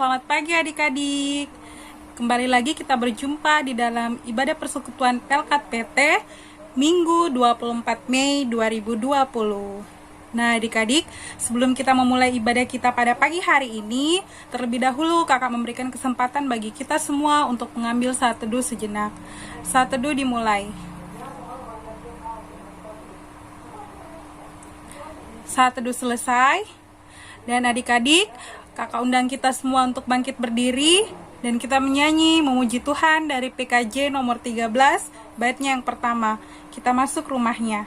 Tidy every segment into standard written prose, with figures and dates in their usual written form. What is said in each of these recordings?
selamat pagi adik-adik. Kembali lagi kita berjumpa di dalam ibadah persekutuan Pelkat PT Minggu 24 Mei 2020. Nah adik-adik, sebelum kita memulai ibadah kita pada pagi hari ini, terlebih dahulu kakak memberikan kesempatan bagi kita semua untuk mengambil saat teduh sejenak. Saat teduh dimulai. Saat teduh selesai, dan adik-adik, kakak undang kita semua untuk bangkit berdiri dan kita menyanyi memuji Tuhan dari PKJ nomor 13, baitnya yang pertama. Kita masuk rumahnya.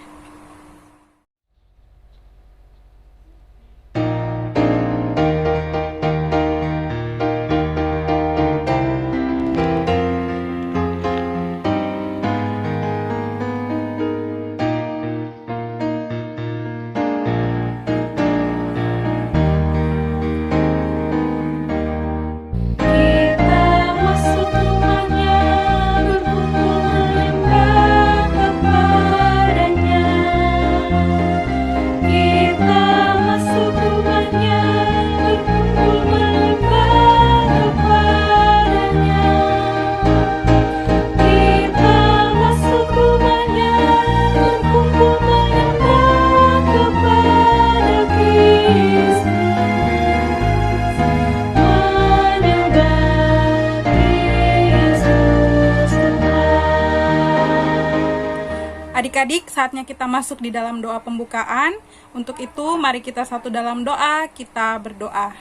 Adik-adik, saatnya kita masuk di dalam doa pembukaan. Untuk itu, mari kita satu dalam doa, kita berdoa.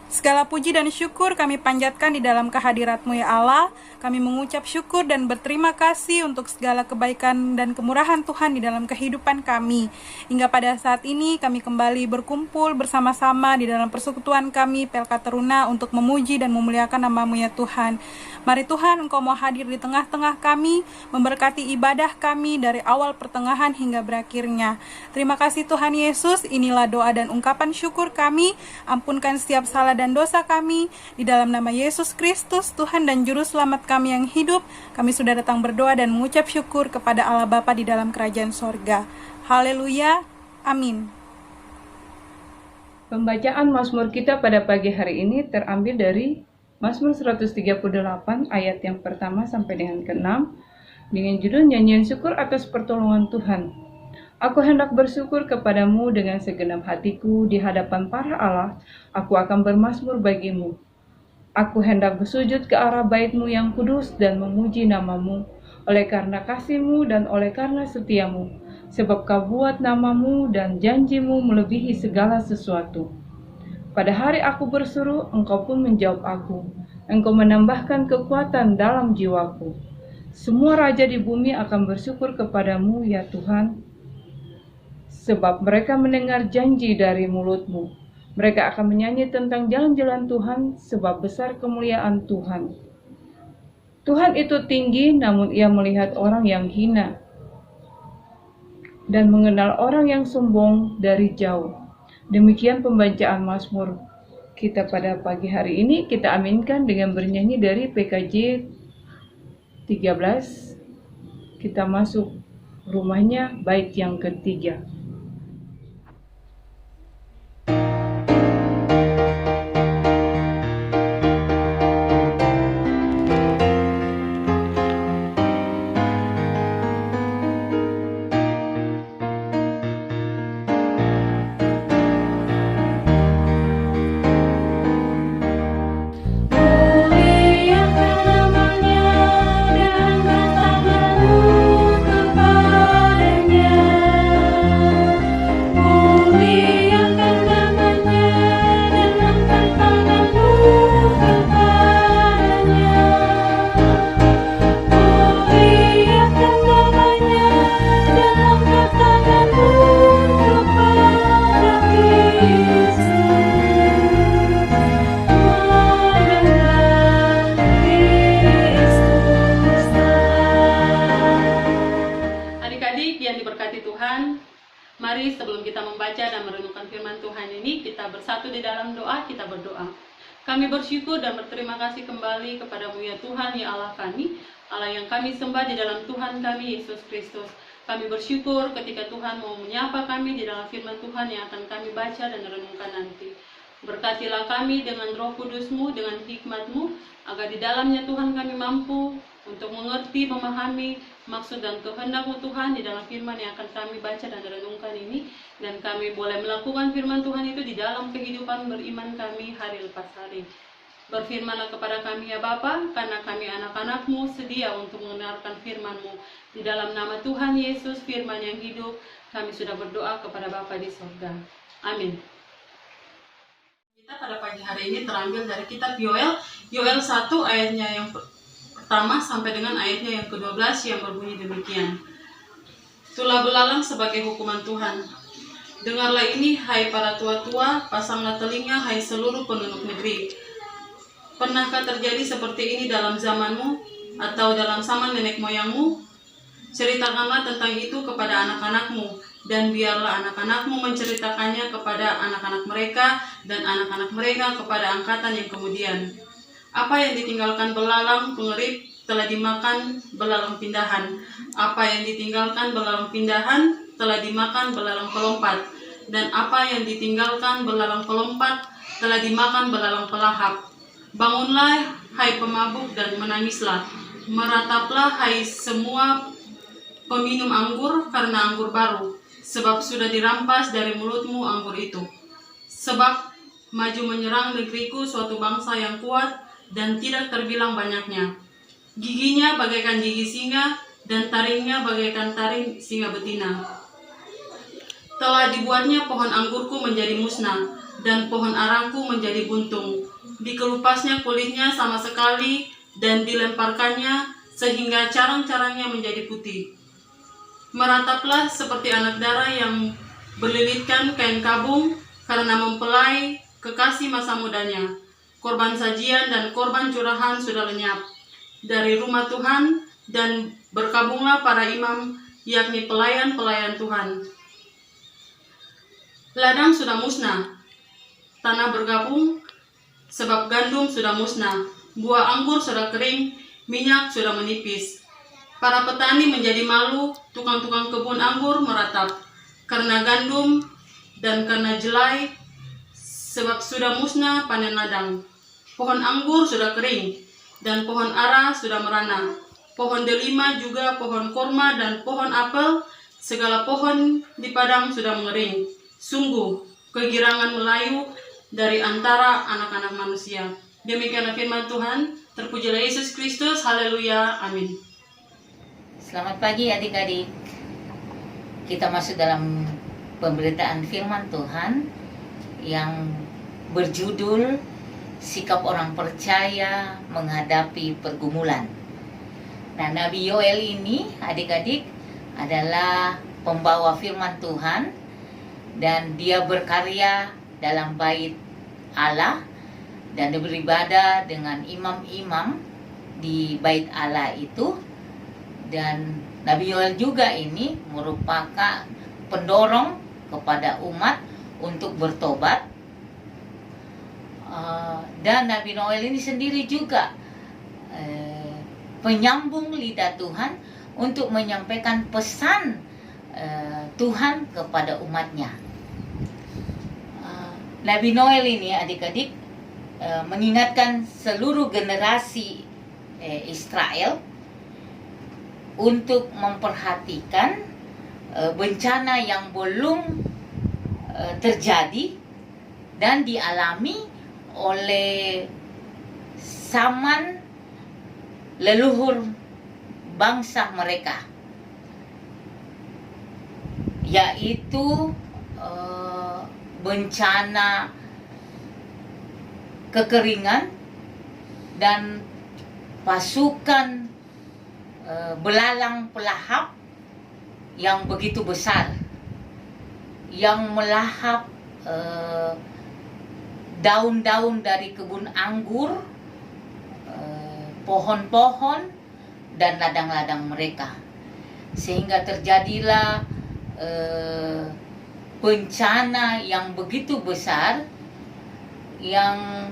Segala puji dan syukur kami panjatkan di dalam kehadirat-Mu ya Allah. Kami mengucap syukur dan berterima kasih untuk segala kebaikan dan kemurahan Tuhan di dalam kehidupan kami. Hingga pada saat ini kami kembali berkumpul bersama-sama di dalam persekutuan kami Pelkat Teruna untuk memuji dan memuliakan nama-Mu ya Tuhan. Mari Tuhan, Engkau mau hadir di tengah-tengah kami, memberkati ibadah kami dari awal pertengahan hingga berakhirnya. Terima kasih Tuhan Yesus, inilah doa dan ungkapan syukur kami. Ampunkan setiap salah dan dosa kami. Di dalam nama Yesus Kristus, Tuhan dan Juru Selamat kami yang hidup, kami sudah datang berdoa dan mengucap syukur kepada Allah Bapa di dalam kerajaan sorga. Haleluya, amin. Pembacaan Mazmur kita pada pagi hari ini terambil dari Mazmur 138 ayat yang pertama sampai dengan ke-6 dengan judul Nyanyian Syukur atas Pertolongan Tuhan. Aku hendak bersyukur kepadamu dengan segenap hatiku di hadapan para Allah, aku akan bermazmur bagimu. Aku hendak bersujud ke arah bait-Mu yang kudus dan memuji nama-Mu, oleh karena kasih-Mu dan oleh karena setiamu, sebab Kau buat nama-Mu dan janji-Mu melebihi segala sesuatu. Pada hari aku berseru, Engkau pun menjawab aku. Engkau menambahkan kekuatan dalam jiwaku. Semua raja di bumi akan bersyukur kepadamu, ya Tuhan, sebab mereka mendengar janji dari mulut-Mu. Mereka akan menyanyi tentang jalan-jalan Tuhan, sebab besar kemuliaan Tuhan. Tuhan itu tinggi, namun Ia melihat orang yang hina, dan mengenal orang yang sombong dari jauh. Demikian pembacaan Mazmur kita pada pagi hari ini. Kita aminkan dengan bernyanyi dari PKJ 13. Kita masuk rumahnya, bait yang ketiga. Mari sebelum kita membaca dan merenungkan firman Tuhan ini, kita bersatu di dalam doa, kita berdoa. Kami bersyukur dan berterima kasih kembali kepada-Mu ya Tuhan, ya Allah kami, Allah yang kami sembah di dalam Tuhan kami, Yesus Kristus. Kami bersyukur ketika Tuhan mau menyapa kami di dalam firman Tuhan yang akan kami baca dan renungkan nanti. Berkatilah kami dengan Roh Kudus-Mu, dengan hikmat-Mu, agar di dalamnya Tuhan kami mampu untuk mengerti, memahami maksud dan kehendak-Mu Tuhan di dalam firman yang akan kami baca dan renungkan ini, dan kami boleh melakukan firman Tuhan itu di dalam kehidupan beriman kami hari lepas hari. Berfirmanlah kepada kami ya Bapa, karena kami anak-anak-Mu sedia untuk mendengarkan firman-Mu. Di dalam nama Tuhan Yesus, firman yang hidup, kami sudah berdoa kepada Bapa di surga. Amin. Kita pada pagi hari ini terambil dari kitab Yoel 1 ayatnya yang pertama sampai dengan ayatnya yang ke-12 yang berbunyi demikian. Tulah belalang sebagai hukuman Tuhan. Dengarlah ini hai para tua-tua, pasanglah telinga hai seluruh penduduk negeri. Pernahkah terjadi seperti ini dalam zamanmu atau dalam zaman nenek moyangmu? Ceritakanlah tentang itu kepada anak-anakmu, dan biarlah anak-anakmu menceritakannya kepada anak-anak mereka, dan anak-anak mereka kepada angkatan yang kemudian. Apa yang ditinggalkan belalang pengerit telah dimakan belalang pindahan. Apa yang ditinggalkan belalang pindahan telah dimakan belalang pelompat. Dan apa yang ditinggalkan belalang pelompat telah dimakan belalang pelahap. Bangunlah, hai pemabuk, dan menangislah. Merataplah, hai semua peminum anggur, karena anggur baru, sebab sudah dirampas dari mulutmu anggur itu. Sebab maju menyerang negeriku suatu bangsa yang kuat dan tidak terbilang banyaknya. Giginya bagaikan gigi singa dan taringnya bagaikan taring singa betina. Telah dibuatnya pohon anggurku menjadi musnah dan pohon arangku menjadi buntung. Dikelupasnya kulitnya sama sekali dan dilemparkannya sehingga carang-carangnya menjadi putih. Merataplah seperti anak darah yang berlilitkan kain kabung karena mempelai kekasih masa mudanya. Korban sajian dan korban curahan sudah lenyap dari rumah Tuhan, dan berkabunglah para imam, yakni pelayan-pelayan Tuhan. Ladang sudah musnah, tanah bergabung, sebab gandum sudah musnah, buah anggur sudah kering, minyak sudah menipis. Para petani menjadi malu, tukang-tukang kebun anggur meratap, karena gandum dan karena jelai, sebab sudah musnah panen ladang. Pohon anggur sudah kering, dan pohon ara sudah merana. Pohon delima juga pohon korma dan pohon apel, segala pohon di padang sudah mengering. Sungguh, kegirangan melayu dari antara anak-anak manusia. Demikianlah firman Tuhan. Terpujilah Yesus Kristus. Haleluya. Amin. Selamat pagi adik-adik. Kita masuk dalam pemberitaan firman Tuhan yang berjudul Sikap Orang Percaya Menghadapi Pergumulan. Nah, Nabi Yoel ini adik-adik adalah pembawa firman Tuhan, dan dia berkarya dalam bait Allah dan dia beribadah dengan imam-imam di bait Allah itu. Dan Nabi Yoel juga ini merupakan pendorong kepada umat untuk bertobat. Dan Nabi Yoel ini sendiri juga penyambung lidah Tuhan untuk menyampaikan pesan Tuhan kepada umatnya. Nabi Yoel ini adik-adik mengingatkan seluruh generasi Israel untuk memperhatikan bencana yang belum terjadi dan dialami oleh zaman leluhur bangsa mereka, yaitu bencana kekeringan dan pasukan belalang pelahap yang begitu besar, yang melahap daun-daun dari kebun anggur, pohon-pohon, dan ladang-ladang mereka. Sehingga terjadilah bencana yang begitu besar yang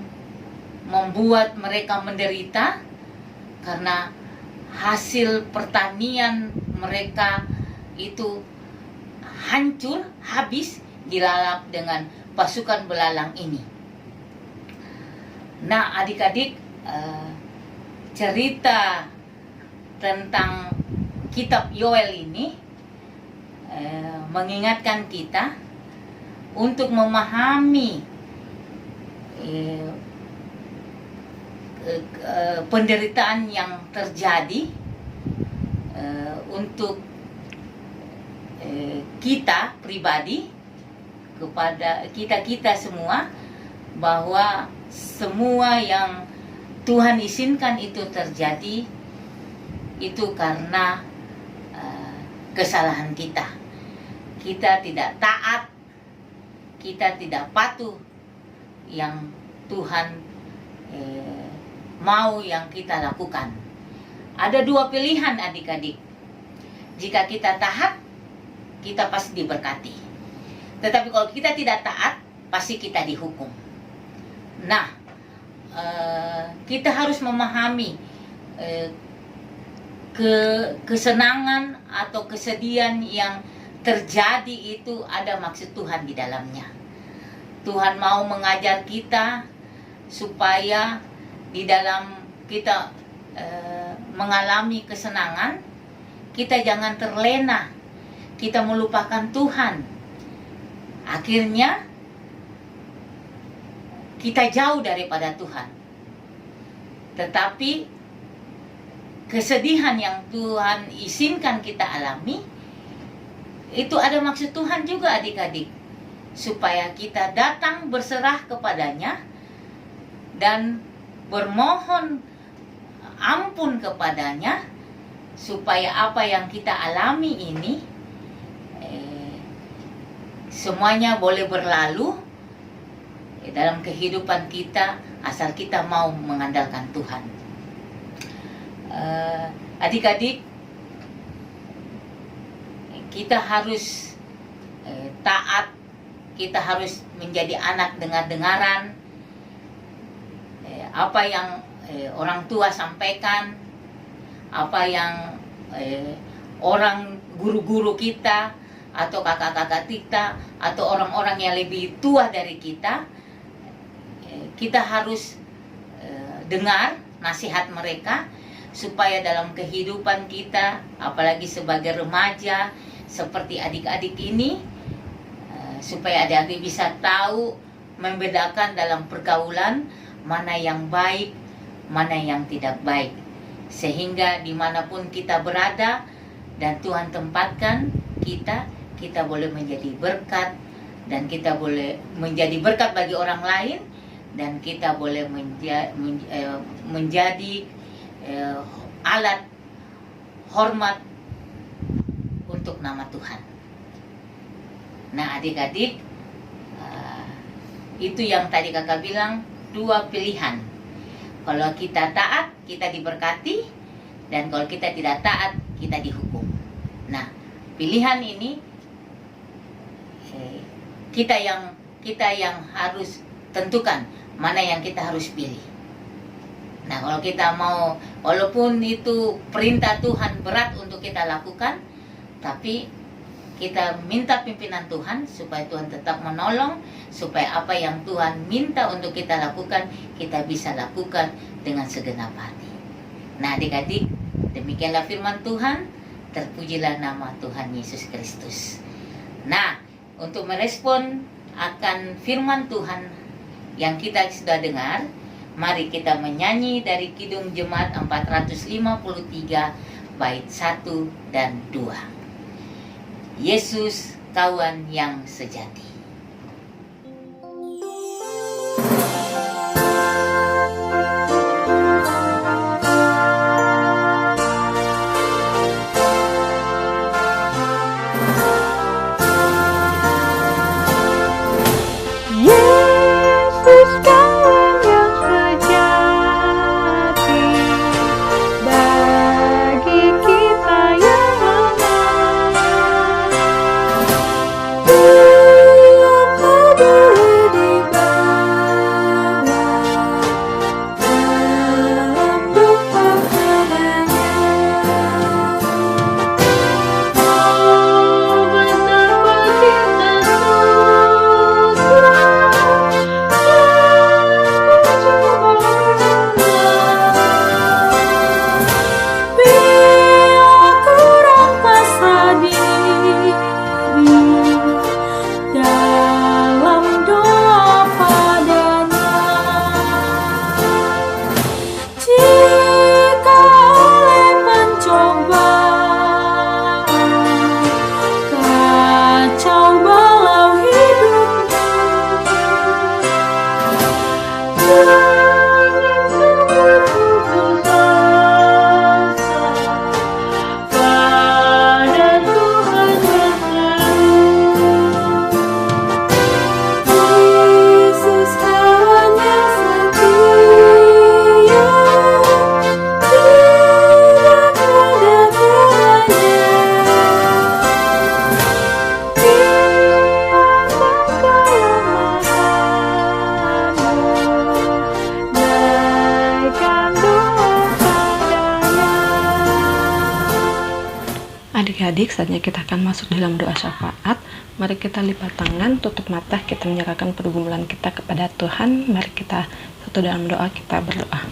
membuat mereka menderita karena hasil pertanian mereka itu hancur, habis, dilalap dengan pasukan belalang ini. Nah, adik-adik, cerita tentang kitab Yoel ini mengingatkan kita untuk memahami penderitaan yang terjadi untuk kita pribadi, kepada kita semua, bahwa semua yang Tuhan izinkan itu terjadi itu karena kesalahan kita. Kita tidak taat, kita tidak patuh yang Tuhan mau yang kita lakukan. Ada dua pilihan adik-adik. Jika kita taat, kita pasti diberkati. Tetapi kalau kita tidak taat, pasti kita dihukum. Nah, kita harus memahami kesenangan atau kesedihan yang terjadi itu ada maksud Tuhan di dalamnya. Tuhan mau mengajar kita supaya di dalam kita mengalami kesenangan, kita jangan terlena, kita melupakan Tuhan. Akhirnya kita jauh daripada Tuhan. Tetapi kesedihan yang Tuhan izinkan kita alami, itu ada maksud Tuhan juga adik-adik, supaya kita datang berserah kepadanya dan bermohon ampun kepadanya, supaya apa yang kita alami ini semuanya boleh berlalu dalam kehidupan kita, asal kita mau mengandalkan Tuhan. Adik-adik, kita harus taat, kita harus menjadi anak dengar-dengaran apa yang orang tua sampaikan, apa yang orang guru-guru kita atau kakak-kakak kita atau orang-orang yang lebih tua dari kita, kita harus dengar nasihat mereka, supaya dalam kehidupan kita, apalagi sebagai remaja seperti adik-adik ini, supaya adik-adik bisa tahu membedakan dalam pergaulan mana yang baik, mana yang tidak baik, sehingga dimanapun kita berada dan Tuhan tempatkan kita boleh menjadi berkat, dan kita boleh menjadi berkat bagi orang lain, dan kita boleh menjadi alat hormat untuk nama Tuhan. Nah adik-adik, itu yang tadi kakak bilang, dua pilihan. Kalau kita taat, kita diberkati, dan kalau kita tidak taat, kita dihukum. Nah, pilihan ini kita yang harus tentukan mana yang kita harus pilih. Nah, kalau kita mau, walaupun itu perintah Tuhan berat untuk kita lakukan, tapi kita minta pimpinan Tuhan supaya Tuhan tetap menolong, supaya apa yang Tuhan minta untuk kita lakukan, kita bisa lakukan dengan segenap hati. Nah adik-adik, demikianlah firman Tuhan. Terpujilah nama Tuhan Yesus Kristus. Nah, untuk merespon akan firman Tuhan yang kita sudah dengar, mari kita menyanyi dari Kidung Jemaat 453 bait 1 dan 2. Yesus kawan yang sejati. Yesus adik-adik, saatnya kita akan masuk dalam doa syafaat. Mari kita lipat tangan, tutup mata, kita menyerahkan pergumulan kita kepada Tuhan. Mari kita satu dalam doa, kita berdoa.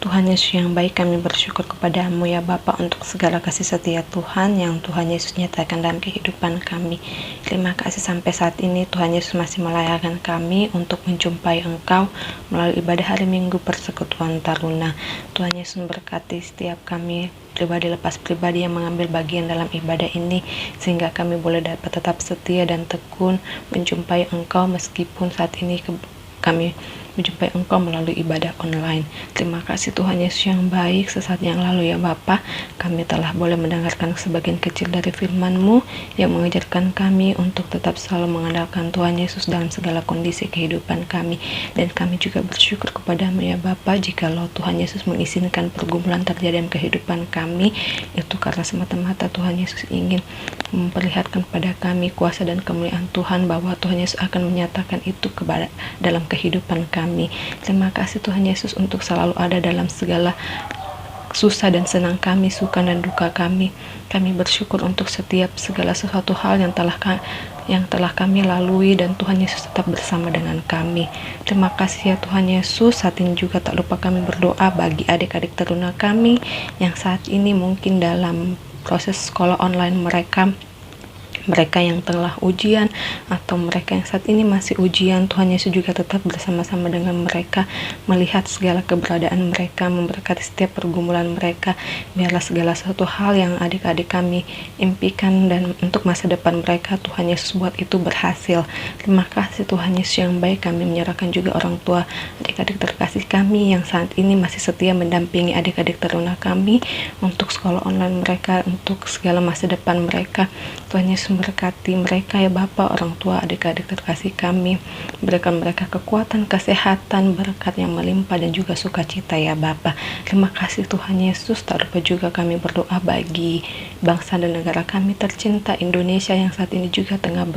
Tuhan Yesus yang baik, kami bersyukur kepadamu ya Bapa untuk segala kasih setia Tuhan yang Tuhan Yesus nyatakan dalam kehidupan kami. Terima kasih sampai saat ini Tuhan Yesus masih melayakkan kami untuk menjumpai Engkau melalui ibadah hari Minggu Persekutuan Taruna. Tuhan Yesus memberkati setiap kami pribadi lepas pribadi yang mengambil bagian dalam ibadah ini, sehingga kami boleh dapat tetap setia dan tekun menjumpai Engkau meskipun saat ini kami menjumpai Engkau melalui ibadah online. Terima kasih Tuhan Yesus yang baik. Sesaat yang lalu ya Bapa, kami telah boleh mendengarkan sebagian kecil dari firman-Mu yang mengajarkan kami untuk tetap selalu mengandalkan Tuhan Yesus dalam segala kondisi kehidupan kami. Dan kami juga bersyukur kepadamu ya Bapa, jikalau Tuhan Yesus mengizinkan pergumulan terjadi dalam kehidupan kami, itu karena semata-mata Tuhan Yesus ingin memperlihatkan kepada kami kuasa dan kemuliaan Tuhan, bahwa Tuhan Yesus akan menyatakan itu kepada dalam kehidupan kami. Terima kasih Tuhan Yesus untuk selalu ada dalam segala susah dan senang kami, suka dan duka kami. Kami bersyukur untuk setiap segala sesuatu hal yang telah kami lalui, dan Tuhan Yesus tetap bersama dengan kami. Terima kasih ya Tuhan Yesus. Saat ini juga tak lupa kami berdoa bagi adik-adik teruna kami yang saat ini mungkin dalam proses sekolah online mereka yang telah ujian atau mereka yang saat ini masih ujian. Tuhan Yesus juga tetap bersama-sama dengan mereka, melihat segala keberadaan mereka, memberkati setiap pergumulan mereka. Biarlah segala satu hal yang adik-adik kami impikan dan untuk masa depan mereka, Tuhan Yesus buat itu berhasil. Terima kasih Tuhan Yesus yang baik. Kami menyerahkan juga orang tua adik-adik terkasih kami yang saat ini masih setia mendampingi adik-adik teruna kami untuk sekolah online mereka, untuk segala masa depan mereka. Tuhan Yesus memberkati mereka ya Bapa, orang tua adik-adik terkasih kami. Berikan mereka kekuatan, kesehatan, berkat yang melimpah dan juga sukacita ya Bapa. Terima kasih Tuhan Yesus. Tak lupa juga kami berdoa bagi bangsa dan negara kami tercinta Indonesia yang saat ini juga tengah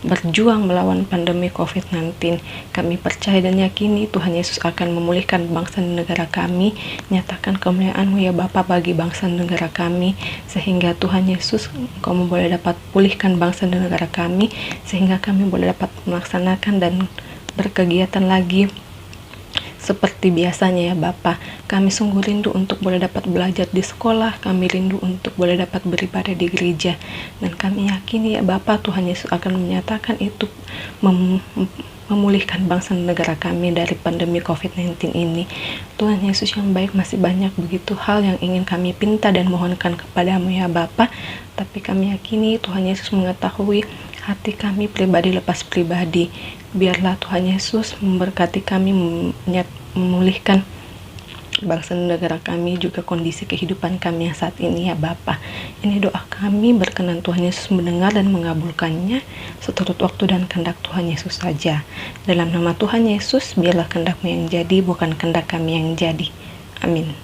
berjuang melawan pandemi COVID-19. Kami percaya dan yakini Tuhan Yesus akan memulihkan bangsa dan negara kami. Nyatakan kemuliaan-Mu ya Bapa bagi bangsa dan negara kami, sehingga Tuhan Yesus Engkau boleh dapat pulihkan bangsa dan negara kami, sehingga kami boleh dapat melaksanakan dan berkegiatan lagi seperti biasanya ya Bapa. Kami sungguh rindu untuk boleh dapat belajar di sekolah, kami rindu untuk boleh dapat beribadah di gereja, dan kami yakini ya Bapa, Tuhan Yesus akan menyatakan itu memulihkan bangsa dan negara kami dari pandemi COVID-19 ini. Tuhan Yesus yang baik, masih banyak begitu hal yang ingin kami pinta dan mohonkan kepadamu ya Bapa, tapi kami yakini Tuhan Yesus mengetahui hati kami pribadi lepas pribadi. Biarlah Tuhan Yesus memberkati kami, memulihkan bangsa dan negara kami, juga kondisi kehidupan kami yang saat ini ya Bapa. Ini doa kami, berkenan Tuhan Yesus mendengar dan mengabulkannya seturut waktu dan kehendak Tuhan Yesus saja. Dalam nama Tuhan Yesus, biarlah kehendak-Mu yang jadi, bukan kehendak kami yang jadi. Amin.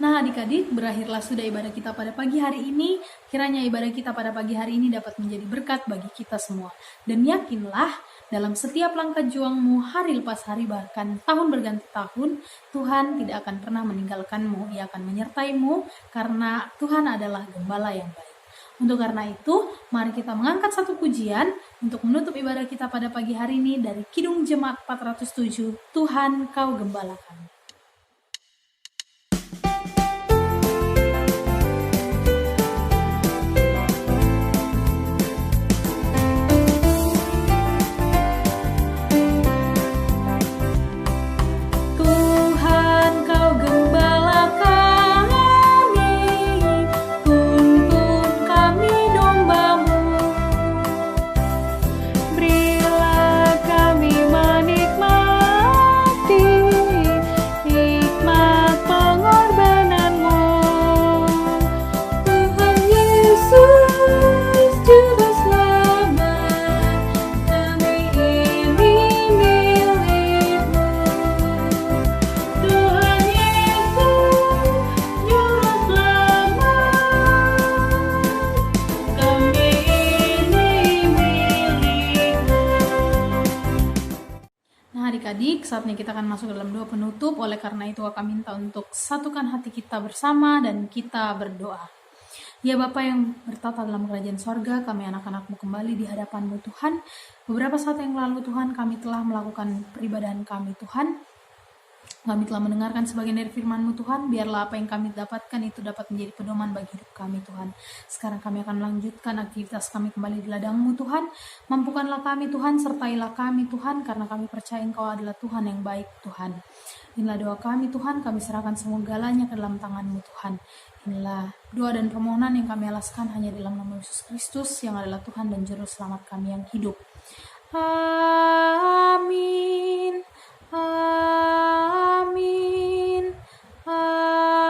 Nah adik-adik, berakhirlah sudah ibadah kita pada pagi hari ini. Kiranya ibadah kita pada pagi hari ini dapat menjadi berkat bagi kita semua. Dan yakinlah, dalam setiap langkah juangmu, hari lepas hari, bahkan tahun berganti tahun, Tuhan tidak akan pernah meninggalkanmu. Ia akan menyertaimu, karena Tuhan adalah gembala yang baik. Untuk karena itu, mari kita mengangkat satu pujian untuk menutup ibadah kita pada pagi hari ini dari Kidung Jemaat 407, Tuhan Kau Gembala Kami. saatnya kita akan masuk dalam doa penutup. Oleh karena itu kami minta untuk satukan hati kita bersama dan kita berdoa. Ya Bapa yang bertata dalam kerajaan sorga, kami anak-anak-Mu kembali di hadapan-Mu Tuhan. Beberapa saat yang lalu Tuhan, kami telah melakukan peribadahan kami Tuhan. Kami telah mendengarkan sebagian dari firman-Mu Tuhan. Biarlah apa yang kami dapatkan itu dapat menjadi pedoman bagi hidup kami Tuhan. Sekarang kami akan melanjutkan aktivitas kami kembali di ladang-Mu Tuhan. Mampukanlah kami Tuhan, sertailah kami Tuhan, karena kami percaya Engkau adalah Tuhan yang baik Tuhan. Inilah doa kami Tuhan, kami serahkan semua galanya ke dalam tangan-Mu Tuhan. Inilah doa dan permohonan yang kami alaskan hanya dalam nama Yesus Kristus yang adalah Tuhan dan Juru Selamat kami yang hidup. Amin. Amin. Amin.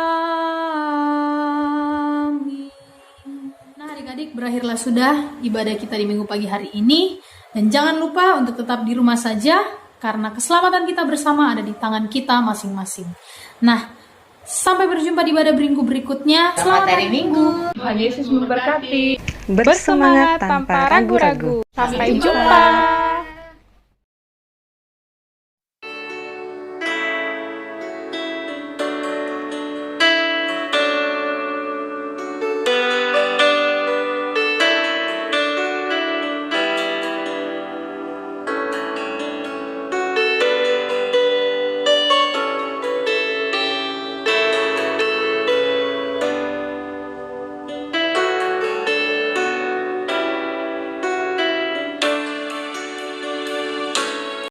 Nah adik-adik, berakhirlah sudah ibadah kita di minggu pagi hari ini. Dan jangan lupa untuk tetap di rumah saja, karena keselamatan kita bersama ada di tangan kita masing-masing. Nah, sampai berjumpa di ibadah minggu berikutnya. Selamat hari Minggu. Tuhan Yesus memberkati. Bersemangat tanpa ragu-ragu. Sampai jumpa.